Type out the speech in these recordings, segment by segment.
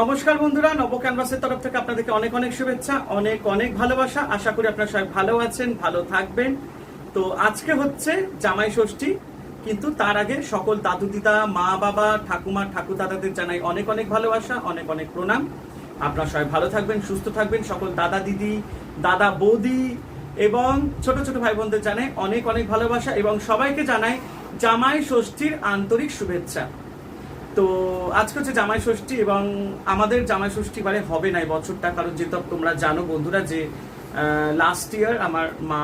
নমস্কার বন্ধুরা, নব ক্যানভাসের তরফ থেকে আপনাদেরকে অনেক অনেক শুভেচ্ছা, অনেক অনেক ভালোবাসা। আশা করি আপনারা সবাই ভালো আছেন, ভালো থাকবেন। তো আজকে হচ্ছে জামাই ষষ্ঠী, কিন্তু তার আগে সকল দাদু দিদা, মা বাবা, ঠাকুমা ঠাকুর দাদাদের জানাই অনেক অনেক ভালোবাসা, অনেক অনেক প্রণাম। আপনারা সবাই ভালো থাকবেন, সুস্থ থাকবেন। সকল দাদা দিদি, দাদা বৌদি এবং ছোট ছোট ভাই বোনদের জানাই অনেক অনেক ভালোবাসা এবং সবাইকে জানাই জামাই ষষ্ঠীর আন্তরিক শুভেচ্ছা। তো আজকে হচ্ছে জামাই ষষ্ঠী এবং আমাদের জামাই ষষ্ঠী বারে হবে না এই বছরটা, কারণ যেহেতু তোমরা জানো বন্ধুরা যে লাস্ট ইয়ার আমার মা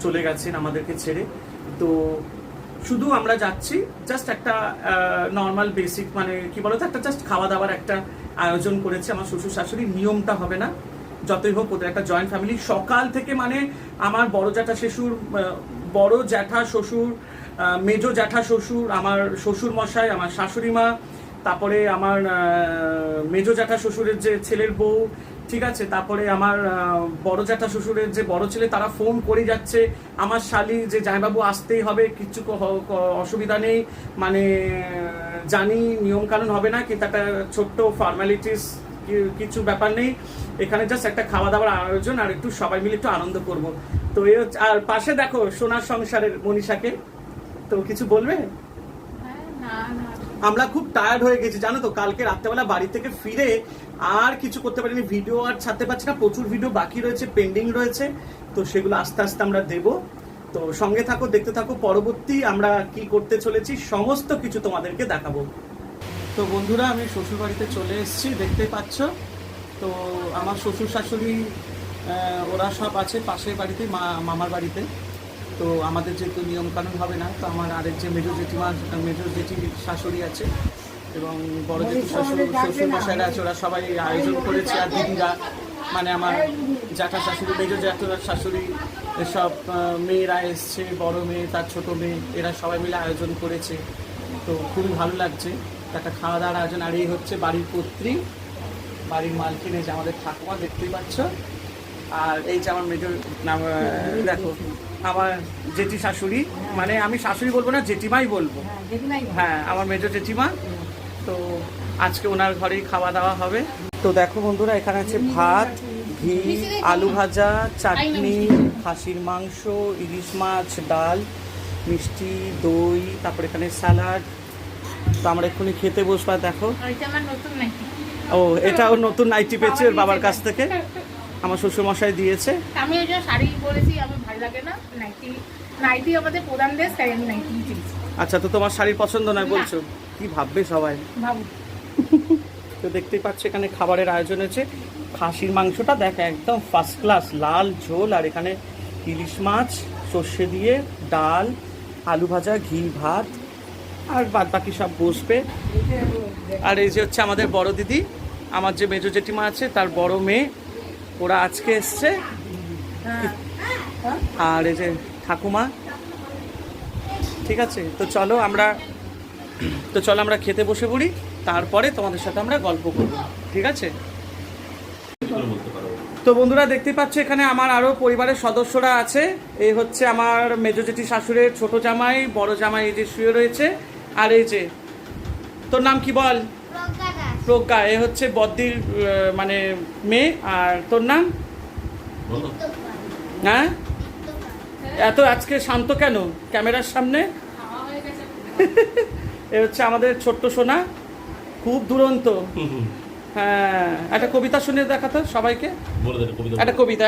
চলে গেছেন আমাদেরকে ছেড়ে। তো শুধু আমরা যাচ্ছি, জাস্ট একটা নর্মাল বেসিক মানে কি বলতো, একটা জাস্ট খাওয়া দাওয়ার একটা আয়োজন করেছে আমার শ্বশুর শাশুড়ি। নিয়মটা হবে না, যতই হোক ওদের একটা জয়েন্ট ফ্যামিলি। সকাল থেকে মানে আমার বড় জ্যাঠা শ্বশুর, বড় জ্যাঠা শ্বশুর, মেজো জ্যাঠা শ্বশুর, আমার শ্বশুর মশাই, আমার শাশুড়ি মা, তারপরে আমার মেজো জ্যাঠা শ্বশুরের যে ছেলের বউ, ঠিক আছে, তারপরে আমার বড় জ্যাঠা শ্বশুরের যে বড় ছেলে, তারা ফোন করে যাচ্ছে আমার শালি যে জামাইবাবু আসতেই হবে, কিছু অসুবিধা নেই, মানে জানি নিয়ম কানুন হবে না, কিন্তু একটা ছোট্ট ফর্মালিটিস, কিছু ব্যাপার নেই, এখানে জাস্ট একটা খাওয়া দাওয়ার আয়োজন আর একটু সবাই মিলে একটু আনন্দ করব। তো এই আর পাশে দেখো সোনার সংসারের মনীষাকে। তো কিছু বলবে? আমরা খুব টায়ার্ড হয়ে গেছি জানো তো, কালকে রাত্রেবেলা বাড়ি থেকে ফিরে আর কিছু করতে পারিনি, ভিডিও আর ছাড়তে পারছি না, প্রচুর ভিডিও বাকি রয়েছে, পেন্ডিং রয়েছে। তো সেগুলো আস্তে আস্তে আমরা দেব। তো সঙ্গে থাকো, দেখতে থাকো, পরবর্তী আমরা কি করতে চলেছি সমস্ত কিছু তোমাদেরকে দেখাবো। তো বন্ধুরা, আমি শ্বশুর বাড়িতে চলে এসেছি, দেখতেই পাচ্ছ। তো আমার শ্বশুর শাশুড়ি ওরা সব আছে পাশের বাড়িতে, মামার বাড়িতে। তো আমাদের যেহেতু নিয়ম কানুন হবে না, তো আমার আরেক যে মেজো জেঠি শাশুড়ি আছে এবং বড় জেঠি শ্বশুর মশাইরা আছে, ওরা সবাই আয়োজন করেছে। আর দিদিরা মানে আমার জ্যাঠা শাশুড়ি, মেজো জ্যাঠা শাশুড়ি, এসব মেয়েরা এসছে, বড় মেয়ে তার ছোট মেয়ে, এরা সবাই মিলে আয়োজন করেছে। তো খুবই ভালো লাগছে, একটা খাওয়া দাওয়ার আয়োজন। আর এই হচ্ছে বাড়ির কর্ত্রী, বাড়ির মালকিন, এই যে আমাদের ঠাকুমা, দেখতেই পাচ্ছ। আর এই যে আমার মেজর নাম, দেখো আমার জেঠি শাশুড়ি, মানে আমি শাশুড়ি বলবো না, জেঠিমাই বলবো। হ্যাঁ, আমার মেজর জেঠিমা। তো আজকে ওনার ঘরেই খাওয়া দাওয়া হবে। তো দেখো বন্ধুরা, এখানে আছে ভাত, ঘি, আলু ভাজা, চাটনি, খাসির মাংস, ইলিশ মাছ, ডাল, মিষ্টি, দই, তারপর এখানে স্যালাড। তো আমরা এক্ষুনি খেতে বসবা। দেখো, ও এটাও নতুন নাইটি পেয়েছে ওর বাবার কাছ থেকে, আমার শ্বশুর মশাই দিয়েছে। আমি ওই জন্য শাড়ি পরেছি, আমার ভালো লাগে না নাইটি। নাইটি আমাদের প্রধান দেশ, তাই আমি নাইটি কিনছি। আচ্ছা, তো তোমার শাড়ির পছন্দ নয় বলছো? কি ভাববে সবাই, ভাবো। তো দেখতেই পাচ্ছ এখানে খাবারের আয়োজন হয়েছে। খাসির মাংসটা দেখো একদম ফার্স্ট ক্লাস, লাল ঝোল, আর এখানে ইলিশ মাছ সর্ষে দিয়ে, ডাল, আলু ভাজা, ঘি, ভাত, আর বাদ বাকি সব বসবে। আর এই যে হচ্ছে আমাদের বড় দিদি, আমার যে মেজো জেঠিমা আছে তার বড় মেয়ে, ওরা আজকে এসছে। আর এই যে ঠাকুমা, ঠিক আছে। তো চলো আমরা খেতে বসে পড়ি, তারপরে তোমাদের সাথে আমরা গল্প করব, ঠিক আছে? তো বন্ধুরা, দেখতে পাচ্ছ এখানে আমার আরো পরিবারের সদস্যরা আছে। এই হচ্ছে আমার মেজো জেঠি শাশুড়ের ছোট জামাই, বড় জামাই এই যে শুয়ে রয়েছে। আর এই যে তোর নাম কি বল? প্রজ্ঞা। এ হচ্ছে বদ্দির মানে মেয়ে। আর তোর নাম? হ্যাঁ, এত আজকে শান্ত কেন ক্যামেরার সামনে? এ হচ্ছে আমাদের ছোট্ট সোনা, খুব দুরন্ত। হ্যাঁ, একটা কবিতা শুনে দেখাতো সবাইকে, একটা কবিতা,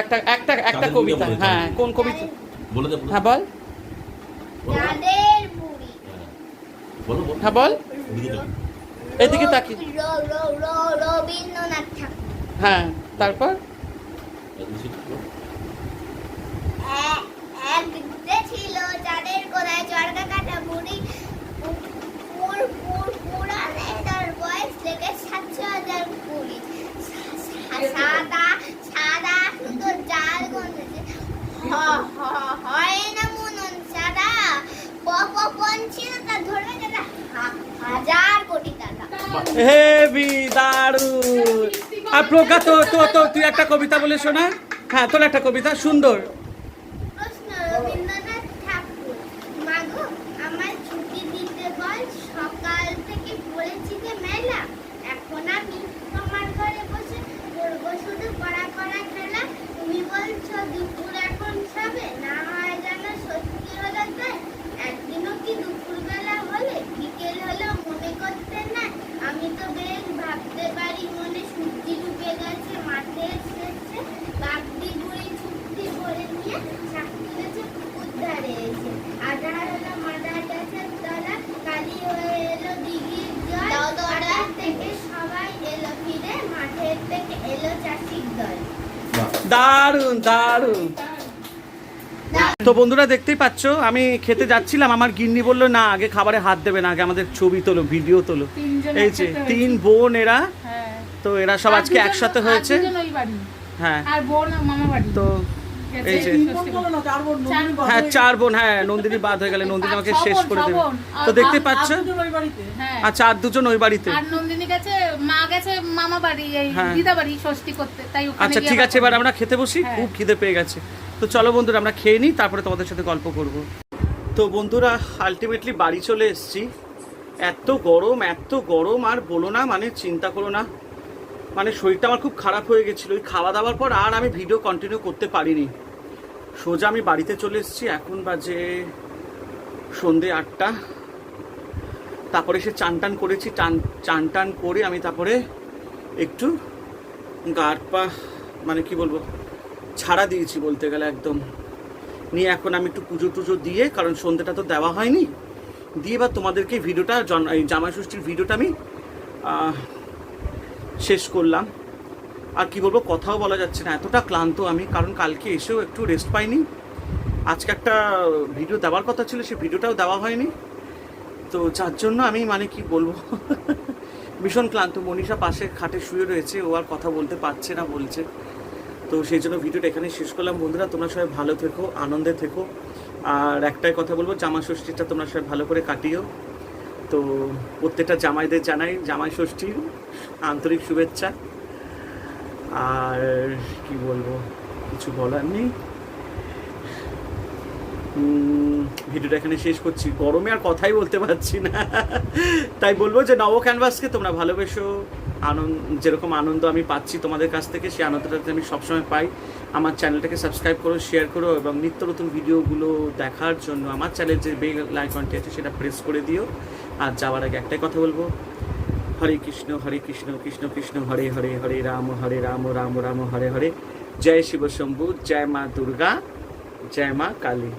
একটা কবিতা। হ্যাঁ, কোন কবিতা? হ্যাঁ বল, হ্যাঁ বল, এদিকে তাকি। হ্যাঁ, তারপর ছিল চাঁদের কোনায় চরকা কাটা বুড়ি, তার বয়স থেকে 720। সাদা সাদা সুন্দর জাল গন্ধেছে, হয় না মনন সাদা, ছিল তার ধরবে যেটা 1000 কোটি টাকা। হেভি, দারুণ। আর প্রজ্ঞা, তো তুই একটা কবিতা বলে শোনা। হ্যাঁ, তোর একটা কবিতা সুন্দর। রবীন্দ্রনাথ ঠাকুর, মাগো আমার ছুটি দিতে বল, সকাল থেকে পড়েছি যে মেলা, এখন আমি দারুণ দারুণ। তো বন্ধুরা দেখতেই পাচ্ছ, আমি খেতে যাচ্ছিলাম, আমার গিন্নি বললো না আগে খাবারে হাত দেবে না, আগে আমাদের ছবি তোলো, ভিডিও তোলো। তিনজন এই যে একসাথে 3 বোন এরা, হ্যাঁ। তো এরা সব আর আজকে দুজন- একসাথে আর হয়েছে। দুজন ওই বাড়ি। হ্যাঁ, আর বোন মামা বাড়ি। তো গেছে এই যে ষষ্ঠী করে। চার হ্যাঁ 4 বোন, হ্যাঁ নন্দিনী বাদ হয়ে গেলে, নন্দিনী আমাকে শেষ করে দেবে। তো দেখতে পাচ্ছ, হ্যাঁ। আচ্ছা আর দুজন ওই বাড়িতে। আর নন্দিনী গেছে, মা গেছে মামা বাড়ি, এই হ্যাঁ। দিদা বাড়ি ষষ্ঠী করতে, তাই ওখানে আচ্ছা গিয়ে ঠিক আছে, এবার করবে। আমরা খেতে বসি, হ্যাঁ। খুব খিদে পেয়ে গেছে। তো চলো বন্ধুরা আমরা খেয়ে নিই, তারপরে তোমাদের সাথে গল্প করব। তো বন্ধুরা আলটিমেটলি বাড়ি চলে এসেছি। এত গরম আর বলো না, মানে চিন্তা করো না, মানে শরীরটা আমার খুব খারাপ হয়ে গেছিলো। ওই খাওয়া দাওয়ার পর আর আমি ভিডিও কন্টিনিউ করতে পারিনি। সোজা আমি বাড়িতে চলে এসেছি, এখন বাজে সন্ধে 8টা। তারপরে সে চান টান করেছি, চান টান করে আমি তারপরে একটু গা পা মানে কি বলবো ছাড়া দিয়েছি বলতে গেলে একদম। নিয়ে এখন আমি একটু পুজো টুজো দিয়ে, কারণ সন্ধ্যেটা তো দেওয়া হয়নি, দিয়ে এবার তোমাদেরকে ভিডিওটা এই জামাই ষষ্ঠীর ভিডিওটা আমি শেষ করলাম। আর কি বলবো, কথাও বলা যাচ্ছে না, এতটা ক্লান্ত আমি, কারণ কালকে এসেও একটু রেস্ট পাইনি। আজকে একটা ভিডিও দেওয়ার কথা ছিল, সেই ভিডিওটাও দেওয়া হয়নি। তো যার জন্য আমি মানে কি বলবো ভীষণ ক্লান্ত। মনীষা পাশে খাটে শুয়ে রয়েছে, ও আর কথা বলতে পারছে না বলছে। তো সেই জন্য ভিডিওটা এখানে শেষ করলাম। বন্ধুরা তোমরা সবাই ভালো থেকো, আনন্দে থেকো, আর একটাই কথা বলবো, জামা ষষ্ঠীটা তোমরা সবাই ভালো করে কাটিও। তো প্রত্যেকটা জামাইদের জানাই জামাই ষষ্ঠীর আন্তরিক শুভেচ্ছা। আর কি বলবো, কিছু বলার নেই। ভিডিওটা এখানে শেষ করছি, গরমে আর কথাই বলতে পারছি না। তাই বলবো যে নব ক্যানভাসকে তোমরা ভালোবেসো, যেরকম আনন্দ আমি পাচ্ছি তোমাদের কাছ থেকে, সেই আনন্দটা আমি সবসময় পাই। আমার চ্যানেলটাকে সাবস্ক্রাইব করো, শেয়ার করো, এবং নিত্য নতুন ভিডিওগুলো দেখার জন্য আমার চ্যানেলের যে বেল আইকনটি আছে সেটা প্রেস করে দিও। আর যাওয়ার আগে একটাই কথা বলবো, হরে কৃষ্ণ কৃষ্ণ কৃষ্ণ হরে হরে, হরে রাম রাম রাম হরে হরে। জয় শিব শম্ভু, জয় মা দুর্গা, জয় মা কালী।